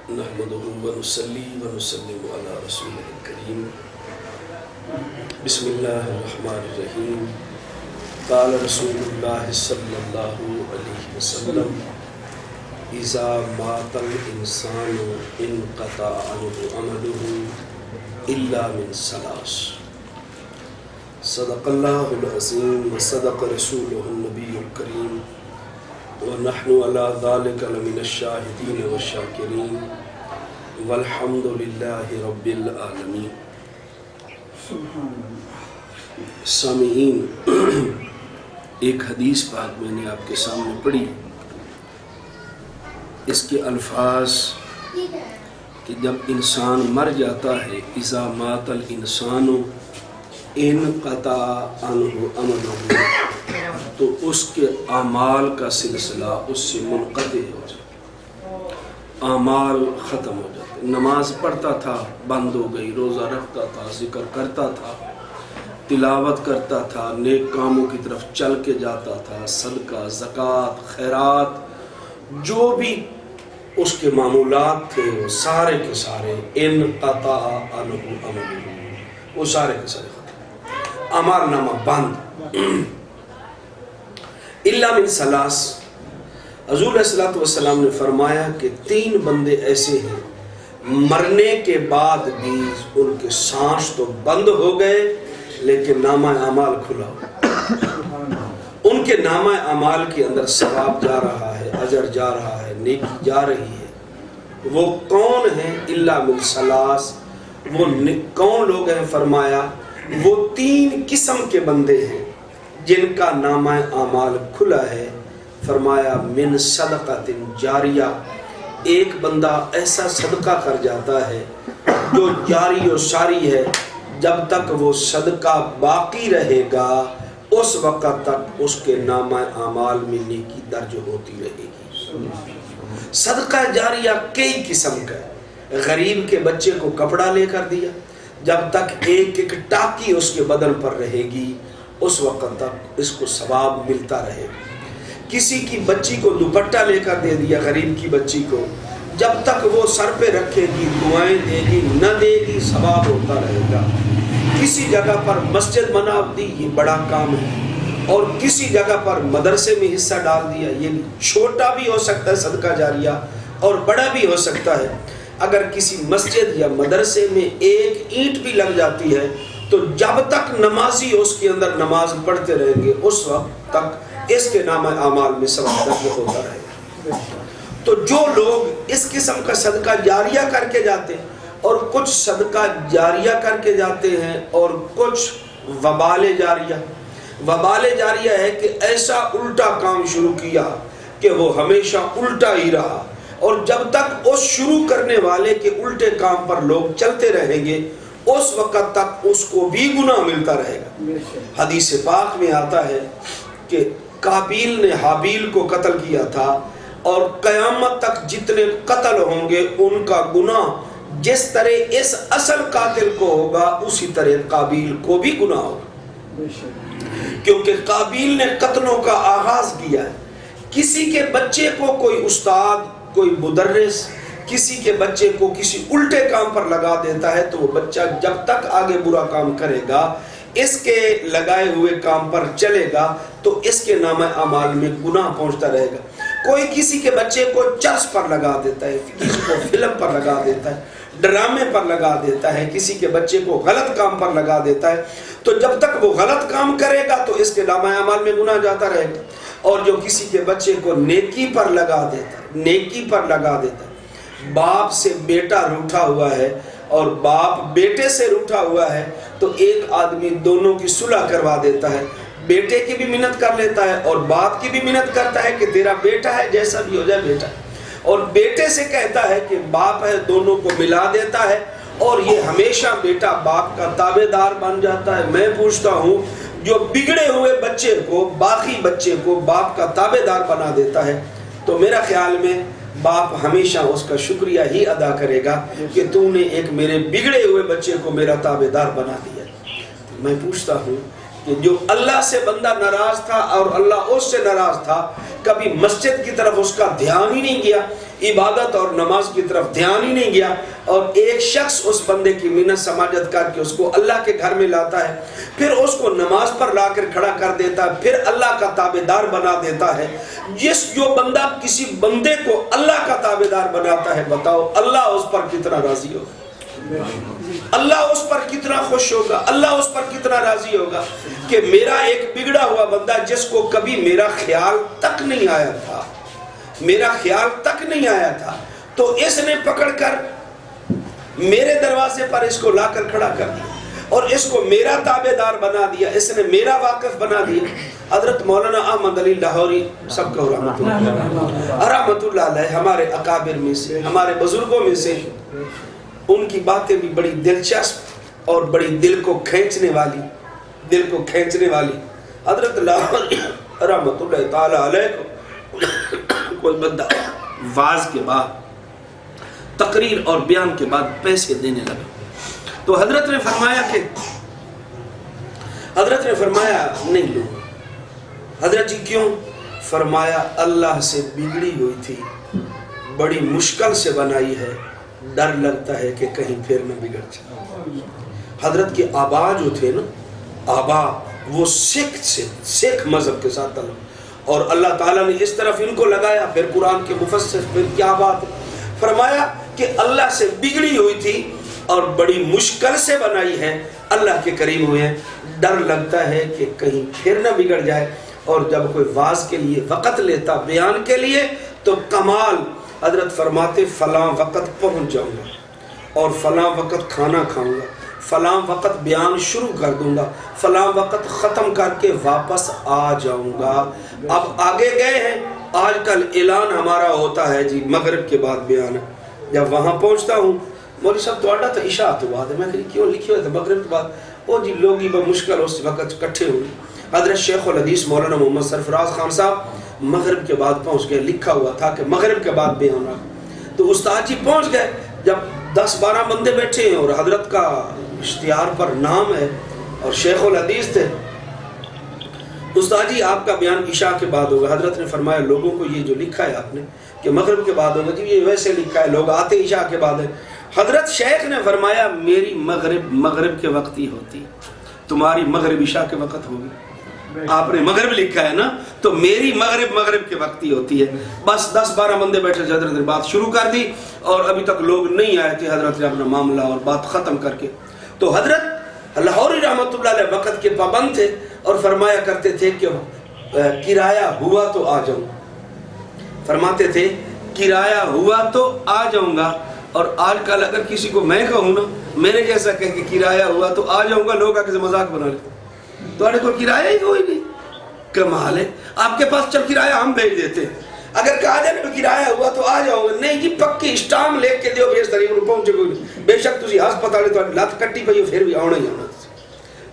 نحمده ونصلي ونسلم على رسوله الكريم. بسم الله الرحمن الرحيم. قال رسول الله صلى الله عليه وسلم: إذا مات الإنسان انقطع عنه عمله إلا من ثلاث. صدق الله العظيم وصدق رسوله النبي الكريم ونحن على ذلك لمن الشاهدين والشاكرين والحمد لله رب العالمين. سامعین، ایک حدیث پاک میں نے آپ کے سامنے پڑھی. اس کے الفاظ کہ جب انسان مر جاتا ہے، اذا مات الانسان انقطع عنہ عملہ، تو اس کے اعمال کا سلسلہ اس سے منقطع ہو جاتا، اعمال ختم ہو جاتے. نماز پڑھتا تھا بند ہو گئی، روزہ رکھتا تھا، ذکر کرتا تھا، تلاوت کرتا تھا، نیک کاموں کی طرف چل کے جاتا تھا، صدقہ، زکوٰۃ، خیرات، جو بھی اس کے معمولات تھے وہ سارے کے سارے انقطع عنہ عملہ، وہ سارے کے سارے ختم، اعمال نامہ بند. الا من ثلاث. حضور علیہ الصلوۃ والسلام نے فرمایا کہ 3 بندے ایسے ہیں مرنے کے بعد بھی ان کے سانس تو بند ہو گئے لیکن نامہ اعمال کھلا ہو. ان کے نامہ اعمال کے اندر ثواب جا رہا ہے، اجر جا رہا ہے، نیکی جا رہی ہے. وہ کون ہیں؟ الا من ثلاث. وہ کون لوگ ہیں؟ فرمایا وہ 3 قسم کے بندے ہیں جن کا نامہ اعمال کھلا ہے. فرمایا من صدقۃ جاریہ. ایک بندہ ایسا صدقہ کر جاتا ہے جو جاری و ساری ہے، جب تک وہ صدقہ باقی رہے گا اس وقت تک اس کے نامہ اعمال میں نیکی درج ہوتی رہے گی. صدقہ جاریہ کئی قسم کا ہے. غریب کے بچے کو کپڑا لے کر دیا، جب تک ایک ایک ٹاکی اس کے بدن پر رہے گی اس وقت تک اس کو ثواب ملتا رہے گا. کسی کی بچی کو دوپٹہ لے کر دے دیا، غریب کی بچی کو، جب تک وہ سر پہ رکھے گی، دعائیں دے گی، نہ دے گی، ثواب ہوتا رہے گا. کسی جگہ پر مسجد بنا دی، یہ بڑا کام ہے. اور کسی جگہ پر مدرسے میں حصہ ڈال دیا، یہ چھوٹا بھی ہو سکتا ہے صدقہ جاریہ اور بڑا بھی ہو سکتا ہے. اگر کسی مسجد یا مدرسے میں ایک اینٹ بھی لگ جاتی ہے تو جب تک نمازی اس کے اندر نماز پڑھتے رہیں گے اس وقت تک اس کے نامہ اعمال میں ثواب درج ہوتا رہے گا. تو جو لوگ اس قسم کا صدقہ جاریہ کر کے جاتے ہیں، اور کچھ صدقہ جاریہ کر کے جاتے ہیں اور کچھ وبال جاریہ. وبال جاریہ ہے کہ ایسا الٹا کام شروع کیا کہ وہ ہمیشہ الٹا ہی رہا، اور جب تک اس شروع کرنے والے کے الٹے کام پر لوگ چلتے رہیں گے اس وقت تک اس کو بھی گناہ ملتا رہے گا. حدیث پاک میں آتا ہے کہ قابیل نے حابیل کو قتل کیا تھا، اور قیامت تک جتنے قتل ہوں گے ان کا گناہ جس طرح اس اصل قاتل کو ہوگا اسی طرح قابیل کو بھی گناہ ہوگا، کیونکہ قابیل نے قتلوں کا آغاز کیا ہے. کسی کے بچے کو کوئی استاد، کوئی مدرس کسی کے بچے کو کسی الٹے کام پر لگا دیتا ہے تو وہ بچہ جب تک آگے برا کام کرے گا اس کے لگائے ہوئے کام پر چلے گا تو اس کے نامہ اعمال میں گناہ پہنچتا رہے گا. کوئی کسی کے بچے کو چرس پر لگا دیتا ہے، کسی کو فلم پر لگا دیتا ہے، ڈرامے پر لگا دیتا ہے، کسی کے بچے کو غلط کام پر لگا دیتا ہے، تو جب تک وہ غلط کام کرے گا تو اس کے نامہ اعمال میں گناہ جاتا رہے گا. اور جو کسی کے بچے کو نیکی پر لگا دیتا ہے، نیکی پر لگا دیتا ہے، باپ سے بیٹا روٹھا ہوا ہے اور باپ بیٹے سے روٹھا ہوا ہے تو ایک آدمی دونوں کی صلح کروا دیتا ہے، بیٹے کی بھی منت کر لیتا ہے اور باپ کی بھی منت کرتا ہے کہ تیرا بیٹا ہے، جیسا بھی ہو جائے بیٹا، اور بیٹے سے کہتا ہے کہ باپ ہے، دونوں کو ملا دیتا ہے اور یہ ہمیشہ بیٹا باپ کا تابع دار بن جاتا ہے. میں پوچھتا ہوں جو بگڑے ہوئے بچے کو، باقی بچے کو باپ کا تابع دار بنا دیتا ہے تو میرا خیال میں باپ ہمیشہ اس کا شکریہ ہی ادا کرے گا کہ تو نے ایک میرے بگڑے ہوئے بچے کو میرا تابع دار بنا دیا. میں پوچھتا ہوں کہ جو اللہ سے بندہ ناراض تھا اور اللہ اس سے ناراض تھا، کبھی مسجد کی طرف اس کا دھیان ہی نہیں گیا، عبادت اور نماز کی طرف دھیان ہی نہیں گیا، اور ایک شخص اس بندے کی منت سماجت کر کے اس کو اللہ کے گھر میں لاتا ہے، پھر اس کو نماز پر لا کر کھڑا کر دیتا ہے، پھر اللہ کا تابعدار بنا دیتا ہے۔ جو بندہ کسی بندے کو اللہ کا تابعدار بناتا ہے، بتاؤ اللہ اس پر کتنا راضی ہوگا، اللہ اس پر کتنا خوش ہوگا، اللہ اس پر کتنا راضی ہوگا کہ میرا ایک بگڑا ہوا بندہ جس کو کبھی میرا خیال تک نہیں آیا تھا، میرا خیال تک نہیں آیا تھا، تو اس نے پکڑ کر میرے دروازے پر اس کو لا کر کھڑا کر دیا اور اس کو میرا تابعدار بنا دیا، اس نے میرا واقف بنا دیا۔ حضرت مولانا احمد علی لاہوری سب کو رحمت اللہ علیہ ہمارے اکابر میں سے، ہمارے بزرگوں میں سے، ان کی باتیں بھی بڑی دلچسپ اور بڑی دل کو کھینچنے والی۔ حضرت لاہوری رحمت اللہ تعالی علیہ کو کوئی بندہ واز کے بعد، تقریر اور بیان کے بعد پیسے دینے لگا، تو حضرت نے فرمایا نہیں لوں۔ حضرت جی کیوں؟ فرمایا اللہ سے بگڑی ہوئی تھی، بڑی مشکل سے بنائی ہے، ڈر لگتا ہے کہ کہیں پھر نہ بگڑ جائے۔ حضرت کے آبا جو تھے نا، آبا وہ سکھ مذہب کے ساتھ تعلق، اور اللہ تعالیٰ نے اس طرف ان کو لگایا، پھر قرآن کے مفسر، پھر کیا بات ہے، فرمایا کہ اللہ سے بگڑی ہوئی تھی اور بڑی مشکل سے بنائی ہے، اللہ کے کریم ہوئے ہیں، ڈر لگتا ہے کہ کہیں پھر نہ بگڑ جائے۔ اور جب کوئی واز کے لیے وقت لیتا، بیان کے لیے، تو کمال، حضرت فرماتے فلاں وقت پہنچ جاؤں گا اور فلاں وقت کھانا کھاؤں گا، فلاں وقت بیان شروع کر دوں گا، فلاں وقت ختم کر کے واپس آ جاؤں گا۔ اب آگے گئے ہیں، آج کل اعلان ہمارا ہوتا ہے جی مغرب کے بعد بیان ہے، جب وہاں پہنچتا ہوں مولوی صاحب توڑا تو عشاء تو بعد ہے، میں کہی کیوں لکھی ہوئے تھے مغرب کے بعد؟ وہ جی لوگی بمشکل اس وقت کٹھے ہوئے۔ حضرت شیخ الحدیث مولانا محمد سرفراز خان صاحب مغرب کے بعد پہنچ گئے، لکھا ہوا تھا کہ مغرب کے بعد بیان رہا، تو استاد جی پہنچ گئے، جب 10-12 بندے بیٹھے ہیں اور حضرت کا اشتہار پر نام ہے اور شیخ الحدیث تھے، استاد جی آپ کا بیان عشاء کے بعد ہوگا۔ حضرت نے فرمایا لوگوں کو یہ جو لکھا ہے آپ نے کہ مغرب کے بعد ہوگا، جی یہ ویسے لکھا ہے، لوگ آتے عشاء کے بعد ہے۔ حضرت شیخ نے فرمایا میری مغرب کے وقت ہی ہوتی، تمہاری مغرب عشاء کے وقت ہوگی، آپ نے مغرب لکھا ہے نا، تو میری مغرب کے وقت ہی ہوتی ہے۔ بس 10-12 بندے بیٹھے، حضرت نے بات شروع کر دی اور ابھی تک لوگ نہیں آئے تھے، حضرت نے اپنا معاملہ اور بات ختم کر کے، تو حضرت لاہوری رحمت اللہ علیہ وقت کے پابند تھے اور فرمایا کرتے تھے کہ کرایہ ہوا تو آ جاؤں، فرماتے تھے کرایہ ہوا تو آ جاؤں گا۔ اور آج کل اگر کسی کو میں کہوں نا میرے جیسا کہہ کہ کرایہ ہوا تو آ جاؤں گا، لوگ آگے سے مذاق بنا لیں، تمہارے کو کرایہ ہی کوئی نہیں، کمال ہے، آپ کے پاس چل کرایہ ہم بھیج دیتے ہیں، اگر کہا جائے نا کرایہ ہوا تو آ جاؤں گا، نہیں جی پکی اسٹام لے کے دیو بھیج طریقے پہنچے کوئی، بے شک تسی ہسپتال تو لات کٹی پئی پھر بھی آنا ہی آنا۔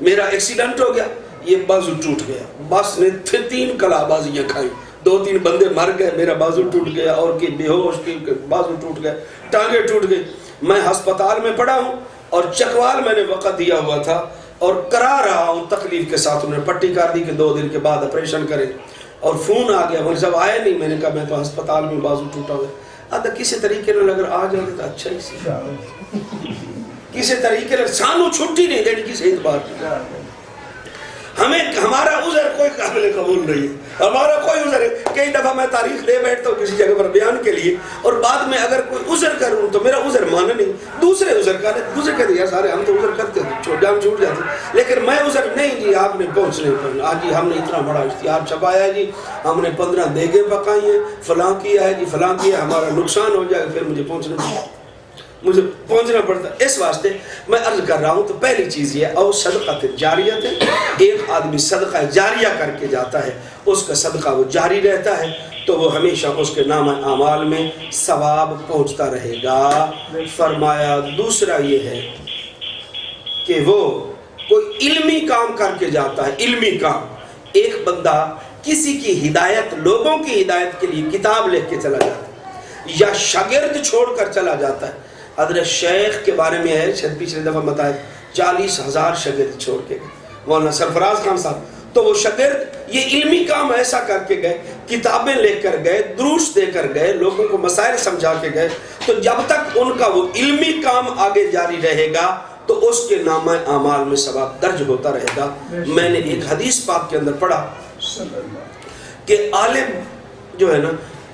میرا ایکسیڈنٹ ہو گیا، یہ بازو ٹوٹ گیا، بس نے 3 کلا بازیاں کھائیں، 2-3 بندے مر گئے، میرا بازو ٹوٹ گیا اور کی بے ہوش کی بازو ٹوٹ گئے، ٹانگیں ٹوٹ گئی، میں ہسپتال میں پڑا ہوں اور چکوال میں نے وقت دیا ہوا تھا اور کرا رہا ہوں تکلیف کے ساتھ، انہوں نے پٹی کر دی کہ 2 دن کے بعد آپریشن کریں، اور فون آ گیا، مجھے سب آئے نہیں، میں نے کہا میں تو ہسپتال میں بازو ٹوٹا ہوا ہے، آدھا کسی طریقے میں اگر آ جاتے تو اچھا ہی سی، کسی طریقے سے سانو چھٹی نہیں دینی کسی اعتبار کی، ہمیں ہمارا عذر کوئی قابل قبول نہیں ہے، ہمارا کوئی عذر ہے، کئی دفعہ میں تاریخ دے بیٹھتا ہوں کسی جگہ پر بیان کے لیے اور بعد میں اگر کوئی عذر کروں تو میرا عذر مانا نہیں، دوسرے عذر کا دوسرے کہتے ہیں سارے ہم تو عذر کرتے ہیں، جان چھوٹ جاتے ہیں، لیکن میں عذر نہیں جی آپ نے پہنچ نہیں پڑنا، آج جی ہم نے اتنا بڑا اشتہار چھپایا ہے جی، ہم نے 15 دیگیں پکائی ہیں، فلاں کیا ہے جی، فلاں کیا، ہمارا نقصان ہو جائے پھر مجھے پہنچنا پڑتا ہے۔ اس واسطے میں عرض کر رہا ہوں، تو پہلی چیز یہ او صدقہ جاریہ ہے، ایک آدمی صدقہ جاریہ کر کے جاتا ہے، اس کا صدقہ وہ جاری رہتا ہے تو وہ ہمیشہ اس کے نام اعمال میں ثواب پہنچتا رہے گا۔ فرمایا دوسرا یہ ہے کہ وہ کوئی علمی کام کر کے جاتا ہے، علمی کام، ایک بندہ کسی کی ہدایت، لوگوں کی ہدایت کے لیے کتاب لکھ کے چلا جاتا ہے یا شاگرد چھوڑ کر چلا جاتا ہے۔ حضرت شیخ کے بارے میں ہے، شاید پچھلے دفعہ بتایا 40,000 شاگرد چھوڑ کے گئے، مولانا سرفراز خان صاحب، تو وہ شاگرد یہ علمی کام ایسا کر کے گئے، کتابیں لے کر گئے، دروس دے کر گئے، لوگوں کو مسائل سمجھا کے گئے، تو جب تک ان کا وہ علمی کام آگے جاری رہے گا تو اس کے نامہ اعمال میں ثواب درج ہوتا رہے گا۔ میں نے ایک حدیث پاک کے اندر پڑھا کہ عالم جو ہے نا،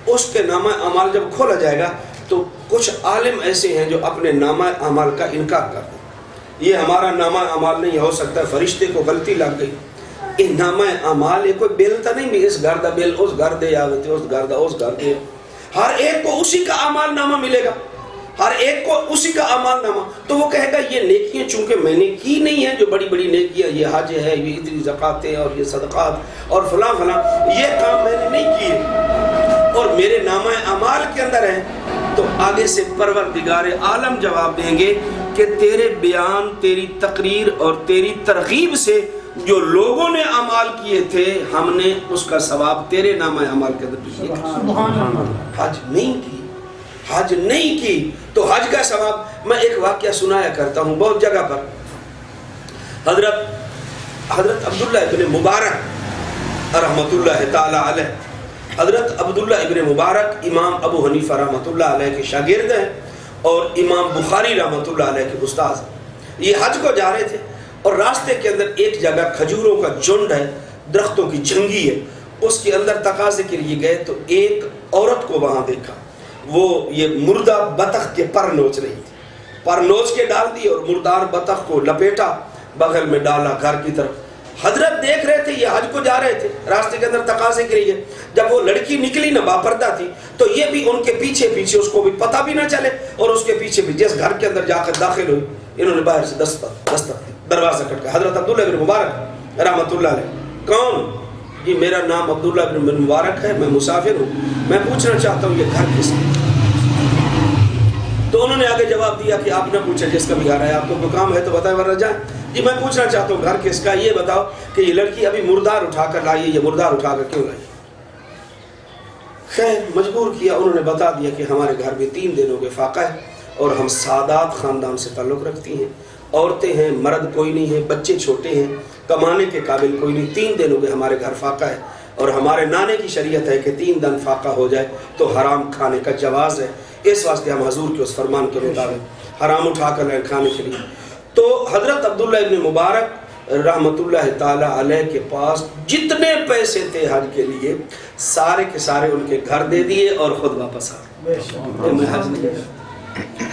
اس کے نامہ اعمال جب کھولا جائے گا تو کچھ عالم ایسے ہیں جو اپنے نامہ اعمال کا انکار کرتے ہیں، یہ ہمارا نامہ اعمال نہیں ہو سکتا، فرشتے کو غلطی لگ گئی، یہ نامہ اعمال یہ کوئی بیلتا نہیں بھی اس گھر دا بیل اس گھر دے آوتے اس گھر دا اس گھر دے، ہر ایک کو اسی کا اعمال نامہ ملے گا، ہر ایک کو اسی کا اعمال نامہ۔ تو وہ کہے گا یہ نیکیاں چونکہ میں نے کی نہیں ہیں، جو بڑی بڑی نیکیاں، یہ حج ہے، یہ اتنی زکاتیں اور یہ صدقات اور فلاں فلاں، یہ کام میں نے نہیں کیے اور میرے نامہ اعمال کے اندر ہے، تو آگے سے پروردگار عالم جواب دیں گے کہ تیرے بیان، تیری تقریر اور تیری ترغیب سے جو لوگوں نے اعمال کیے تھے، ہم نے اس کا ثواب تیرے نامہ اعمال کے اندر بھی کیا۔ حج نہیں کی، حج نہیں کی تو حج کا ثواب، میں ایک واقعہ سنایا کرتا ہوں بہت جگہ پر۔ حضرت عبداللہ ابن مبارک رحمۃ اللہ تعالی علیہ، حضرت عبداللہ ابن مبارک امام ابو حنیفہ رحمۃ اللہ علیہ کے شاگرد ہیں اور امام بخاری رحمۃ اللہ علیہ کے استاد ہیں۔ یہ حج کو جا رہے تھے اور راستے کے اندر ایک جگہ کھجوروں کا جھنڈ ہے، درختوں کی جھنگی ہے، اس کے اندر تقاضے کے لیے گئے تو ایک عورت کو وہاں دیکھا، وہ یہ مردہ بطخ کے پر نوچ رہی تھی، پر نوچ کے ڈال دی اور مردار بطخ کو لپیٹا، بغل میں ڈالا گھر کی طرف۔ حضرت دیکھ رہے تھے، یہ حج کو جا رہے تھے، راستے کے اندر تقاضے کے لیے، جب وہ لڑکی نکلی نہ باپردہ تھی، تو یہ بھی ان کے پیچھے پیچھے، اس کو بھی پتہ بھی نہ چلے اور اس کے پیچھے بھی، جس گھر کے اندر جا کر داخل ہوئی، انہوں نے باہر سے دستک دی، دروازہ کھٹکا، حضرت عبداللہ بن مبارک رحمۃ اللہ علیہ۔ کون؟ جی میرا نام عبداللہ بن مبارک ہے، میں مسافر ہوں، میں پوچھنا چاہتا ہوں یہ گھر کس کا؟ تو انہوں نے آگے جواب دیا کہ آپ نہ پوچھیں، جس کا بھی گھر ہے، آپ کو کوئی کام ہے تو بتائیں ورنہ جائیں۔ جی میں پوچھنا چاہتا ہوں گھر کس کا، یہ بتاؤ کہ یہ لڑکی ابھی مردار اٹھا کر لائی ہے، یہ مردار اٹھا کر کیوں لائی؟ خیر مجبور کیا، انہوں نے بتا دیا کہ ہمارے گھر میں 3 دنوں کے فاقہ ہے اور ہم سادات خاندان سے تعلق رکھتی ہیں، عورتیں ہیں، مرد کوئی نہیں ہے، بچے چھوٹے ہیں، کمانے کے قابل کوئی نہیں، 3 دنوں کے ہمارے گھر فاقہ ہے اور ہمارے نانے کی شریعت ہے کہ 3 دن فاقہ ہو جائے تو حرام کھانے کا جواز ہے، اس واسطے ہم حضور کے اس فرمان کے مطابق حرام اٹھا کر لائیں کھانے کے لیے۔ تو حضرت عبداللہ ابن مبارک رحمۃ اللہ تعالی علیہ کے پاس جتنے پیسے تھے حج کے لیے، سارے کے سارے ان کے گھر دے دیے اور خود واپس آ گئے،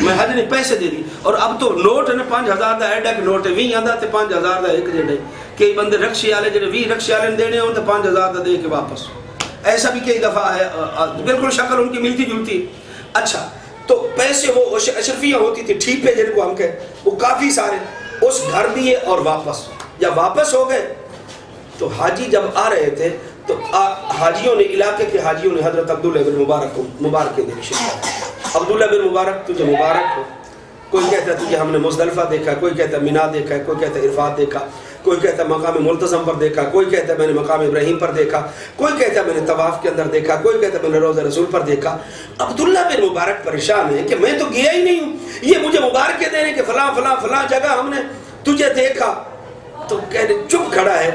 میں حج نہیں پیسے دے دی۔ اور اب تو نوٹ ہے نا 5000 دا ایڈا کے نوٹ ہے، 20 آندا تے 5000 دا ایک جڑے، کئی بندے رکشے والے جڑے 20 رکشے والے دینے ہوں تے 5000 دا دے کے واپس، ایسا بھی کئی دفعہ ہے، بالکل شکل ان کی ملتی جلتی۔ اچھا تو پیسے وہ اشرفیاں ہوتی تھی، ٹھیپے جن کو ہم کہیں، وہ کافی سارے اس گھر دیے اور واپس، جب واپس ہو گئے تو حاجی جب آ رہے تھے تو حاجیوں نے، علاقے کے حاجیوں نے حضرت عبداللہ بن مبارک کو مبارک دینے شروع، عبداللہ بن مبارک تجھے مبارک ہو، کوئی کہتا ہے تجھے ہم نے مزدلفہ دیکھا، کوئی کہتا ہے مینا دیکھا ہے، کوئی کہتا ہے عرفات دیکھا، کوئی کہتا ہے مقام ملتزم پر دیکھا، کوئی کہتا ہے میں نے مقام ابراہیم پر دیکھا، کوئی کہتا ہے میں نے طواف کے اندر دیکھا، کوئی کہتا ہے میں نے روضہ رسول پر دیکھا۔ عبداللہ بن مبارک پریشان ہے کہ میں تو گیا ہی نہیں ہوں، یہ مجھے مبارکیں دے رہے کہ فلاں فلاں فلاں جگہ ہم نے تجھے دیکھا، تو کہنے چپ کھڑا ہے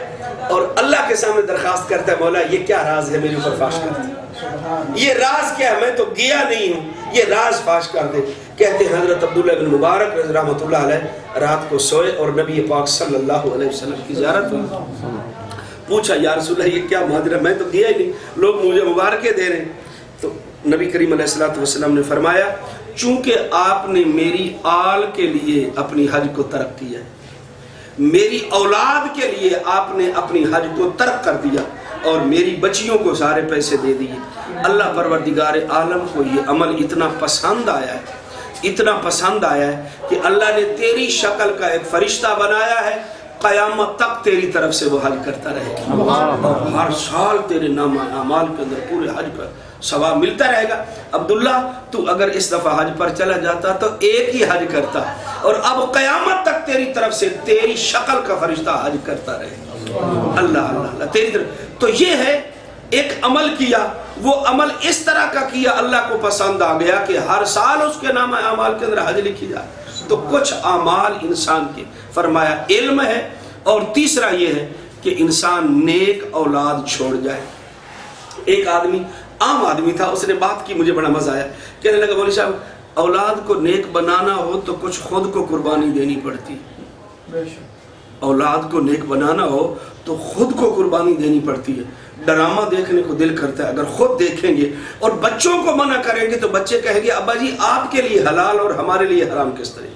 اور اللہ کے سامنے درخواست کرتا ہے مولا یہ کیا راز ہے میرے اوپر فاش کر دے، یہ راز کیا ہے، میں تو گیا نہیں ہوں، یہ راز فاش کر دے۔ کہتے ہیں حضرت عبداللہ بن مبارک رحمۃ اللہ علیہ رات کو سوئے اور نبی پاک صلی اللہ علیہ وسلم کی زیارت ہوئی، پوچھا یا رسول اللہ یہ کیا ماجرا، میں تو گیا ہی نہیں، لوگ مجھے مبارکیں دے رہے ہیں۔ تو نبی کریم علیہ الصلوۃ والسلام نے فرمایا چونکہ آپ نے میری آل کے لیے اپنی حج کو ترک کیا، میری اولاد کے لیے آپ نے اپنی حج کو ترک کر دیا اور میری بچیوں کو سارے پیسے دے دیے، اللہ پروردگار عالم کو یہ عمل اتنا پسند آیا ہے، اتنا پسند آیا ہے کہ اللہ نے تیری شکل کا ایک فرشتہ بنایا ہے، قیامت تک تیری طرف سے وہ حج کرتا رہے گا اور ہر سال تیرے نام اعمال کے اندر پورے حج کا ثواب ملتا رہے گا۔ عبداللہ تو اگر اس دفعہ حج پر چلا جاتا تو ایک ہی حج کرتا اور اب قیامت تک تیری طرف سے تیری شکل کا فرشتہ حج کرتا رہے گا، اللہ اللہ اللہ تیری طرف۔ تو یہ ہے ایک عمل کیا، وہ عمل اس طرح کا کیا اللہ کو پسند آ گیا کہ ہر سال اس کے نام اعمال کے اندر حج لکھی جائے۔ تو کچھ اعمال انسان کے، فرمایا علم ہے، اور تیسرا یہ ہے کہ انسان نیک اولاد چھوڑ جائے. ایک آدمی عام آدمی تھا, اس نے بات کی, مجھے بڑا مزہ آیا. کہنے لگا مولوی صاحب اولاد کو نیک بنانا ہو تو کچھ خود کو قربانی دینی پڑتی. اولاد کو نیک بنانا ہو تو خود کو قربانی دینی پڑتی ہے. ڈرامہ دیکھنے کو دل کرتا ہے, اگر خود دیکھیں گے اور بچوں کو منع کریں گے تو بچے کہیں گے ابا جی آپ کے لیے حلال اور ہمارے لیے حرام کس طرح.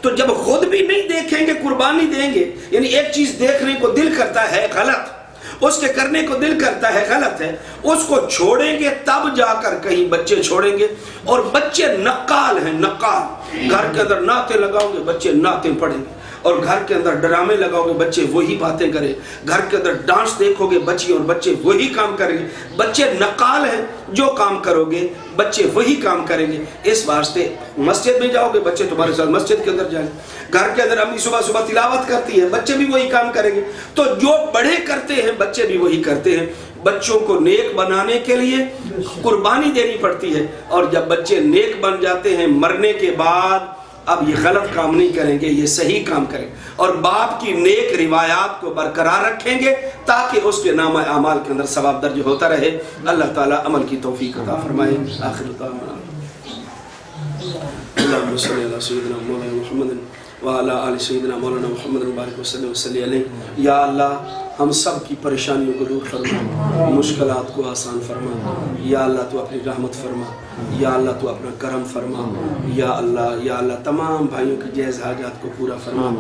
تو جب خود بھی نہیں دیکھیں گے قربانی دیں گے, یعنی ایک چیز دیکھنے کو دل کرتا ہے غلط, اس کے کرنے کو دل کرتا ہے غلط ہے, اس کو چھوڑیں گے تب جا کر کہیں بچے چھوڑیں گے. اور بچے نقال ہیں, نقال. گھر کے اندر نعتیں لگاؤ گے بچے نعتیں پڑھیں گے, اور گھر کے اندر ڈرامے لگاؤ گے بچے وہی باتیں کریں, گھر کے اندر ڈانس دیکھو گے بچے اور بچے وہی کام کریں گے. بچے نقال ہیں, جو کام کرو گے بچے وہی کام کریں گے. اس واسطے مسجد میں جاؤ گے بچے تمہارے ساتھ مسجد کے اندر جائیں گے, گھر کے اندر امی صبح صبح تلاوت کرتی ہے بچے بھی وہی کام کریں گے. تو جو بڑے کرتے ہیں بچے بھی وہی کرتے ہیں. بچوں کو نیک بنانے کے لیے قربانی دینی پڑتی ہے, اور جب بچے نیک بن جاتے ہیں مرنے کے بعد اب یہ غلط کام نہیں کریں گے, یہ صحیح کام کریں, اور باپ کی نیک روایات کو برقرار رکھیں گے تاکہ اس کے نامہ اعمال کے اندر ثواب درج ہوتا رہے. اللہ تعالیٰ عمل کی توفیق عطا فرمائے. آخر دعوانا اللہم صلی علی سیدنا مولانا محمد وعلی آل سیدنا مولانا محمد مبارک وسلم وصلی علیہ. یا اللہ ہم سب کی پریشانیوں کو دور فرما, مشکلات کو آسان فرما. یا اللہ تو اپنی رحمت فرما, یا اللہ تو اپنا کرم فرما. یا اللہ تمام بھائیوں کی جائز حاجات کو پورا فرما.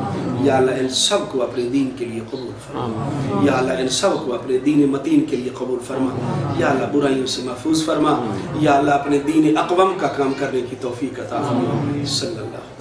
یا اللہ ان سب کو اپنے دین کے لیے قبول فرما. یا اللہ ان سب کو اپنے دین متین کے لیے قبول فرما. یا اللہ برائیوں سے محفوظ فرما. یا اللہ اپنے دین اقوم کا کام کرنے کی توفیق عطا فرما. صلی اللہ